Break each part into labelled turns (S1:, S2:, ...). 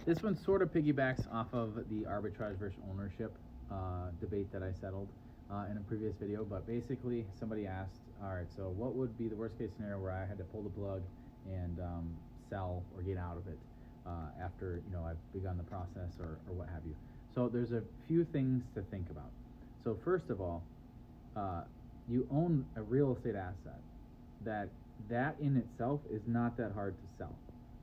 S1: This one sort of piggybacks off of the arbitrage versus ownership debate that I settled in a previous video. But basically, somebody asked, all right, so what would be the worst case scenario where I had to pull the plug and sell or get out of it after I've begun the process or what have you. So there's a few things to think about. So first of all, you own a real estate asset that in itself is not that hard to sell.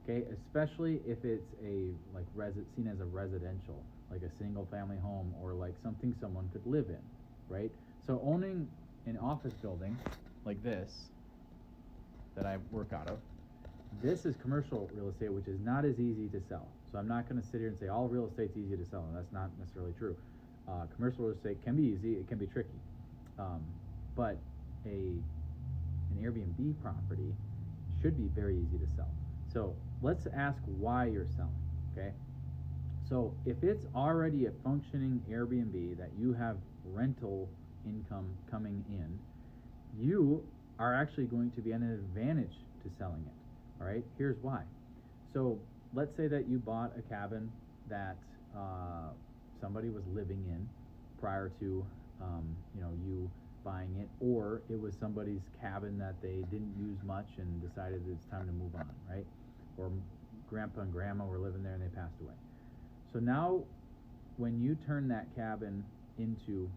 S1: Okay, especially if it's seen as a residential, like a single family home or like something someone could live in, right? So owning an office building like this that I work out of, this is commercial real estate, which is not as easy to sell. So I'm not going to sit here and say all real estate's easy to sell, and that's not necessarily true. Commercial real estate can be easy, it can be tricky, but an Airbnb property should be very easy to sell. So let's ask why you're selling, okay? So if it's already a functioning Airbnb that you have rental income coming in, you are actually going to be at an advantage to selling it, all right? Here's why. So let's say that you bought a cabin that somebody was living in prior to you buying it, or it was somebody's cabin that they didn't use much and decided it's time to move on, right? Or grandpa and grandma were living there and they passed away. So now when you turn that cabin into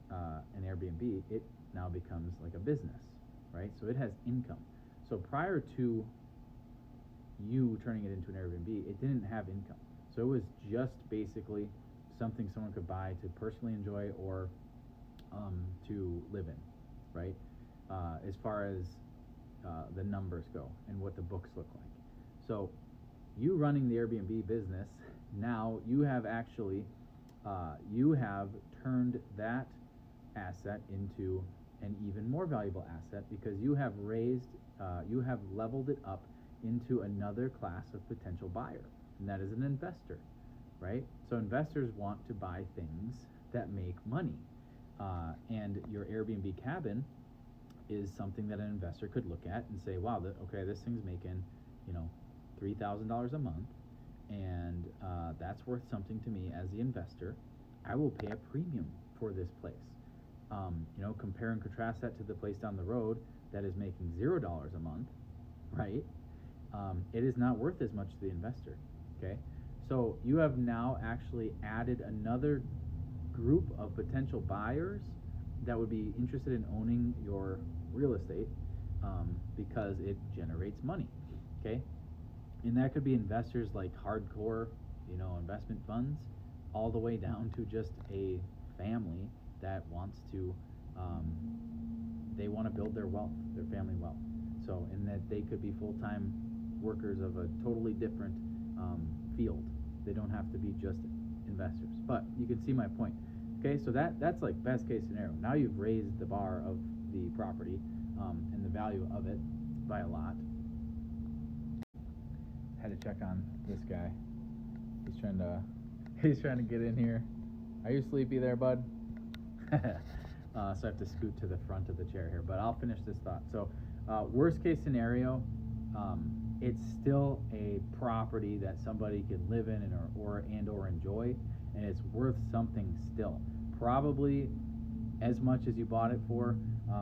S1: an Airbnb, it now becomes like a business, right? So it has income. So prior to you turning it into an Airbnb, it didn't have income. So it was just basically something someone could buy to personally enjoy or to live in, right? As far as the numbers go and what the books look like. So you running the Airbnb business, now you have actually you have turned that asset into an even more valuable asset because you have leveled it up into another class of potential buyer, and that is an investor, right? So investors want to buy things that make money, and your Airbnb cabin is something that an investor could look at and say, wow, okay, this thing's making $3,000 a month, and that's worth something to me as the investor. I will pay a premium for this place. Compare and contrast that to the place down the road that is making $0 a month, right? It is not worth as much to the investor, okay? So you have now actually added another group of potential buyers that would be interested in owning your real estate because it generates money, okay? And that could be investors like hardcore, investment funds, all the way down to just a family that wants to, they want to build their wealth, their family wealth. So, and that they could be full-time workers of a totally different field. They don't have to be just investors. But you can see my point. Okay, so that's like best case scenario. Now you've raised the bar of the property and the value of it by a lot. Had to check on this guy. He's trying to get in here. Are you sleepy there, bud? So I have to scoot to the front of the chair here, but I'll finish this thought. So worst case scenario, it's still a property that somebody can live in or enjoy, and it's worth something still. Probably as much as you bought it for,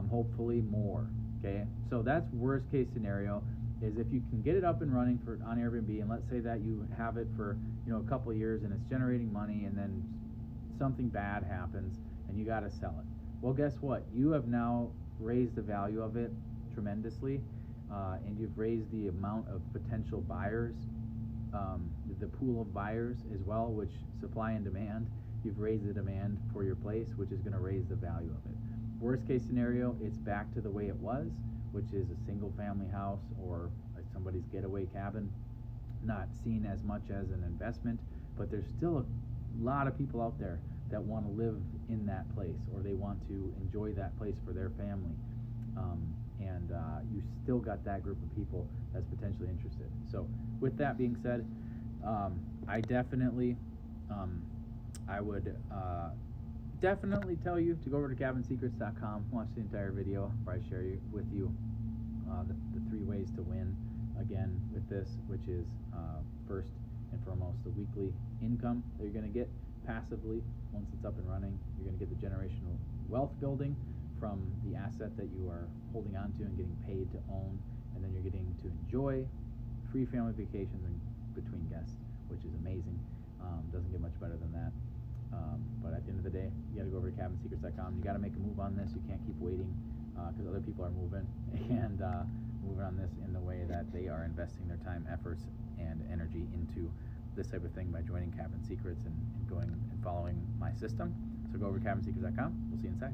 S1: hopefully more. Okay, so that's worst case scenario. Is if you can get it up and running on Airbnb, and let's say that you have it for a couple of years and it's generating money, and then something bad happens and you got to sell it. Well, guess what? You have now raised the value of it tremendously, and you've raised the amount of potential buyers, the pool of buyers as well, which supply and demand. You've raised the demand for your place, which is going to raise the value of it. Worst case scenario, it's back to the way it was, which is a single family house or somebody's getaway cabin, not seen as much as an investment, but there's still a lot of people out there that want to live in that place, or they want to enjoy that place for their family, and you still got that group of people that's potentially interested. So with that being said, I definitely I would definitely tell you to go over to cabinsecrets.com, watch the entire video where I share with you the 3 ways to win again with this, which is first, and foremost the weekly income that you're going to get passively once it's up and running. You're going to get the generational wealth building from the asset that you are holding on to and getting paid to own, and then you're getting to enjoy free family vacations in between guests, which is amazing. Doesn't get much better than that. But at the end of the day, you got to go over to cabinsecrets.com. You got to make a move on this. You can't keep waiting because other people are moving and moving on this in the way that they are investing their time, efforts, and energy into this type of thing by joining Cabin Secrets and going and following my system. So go over to cabinsecrets.com. We'll see you inside.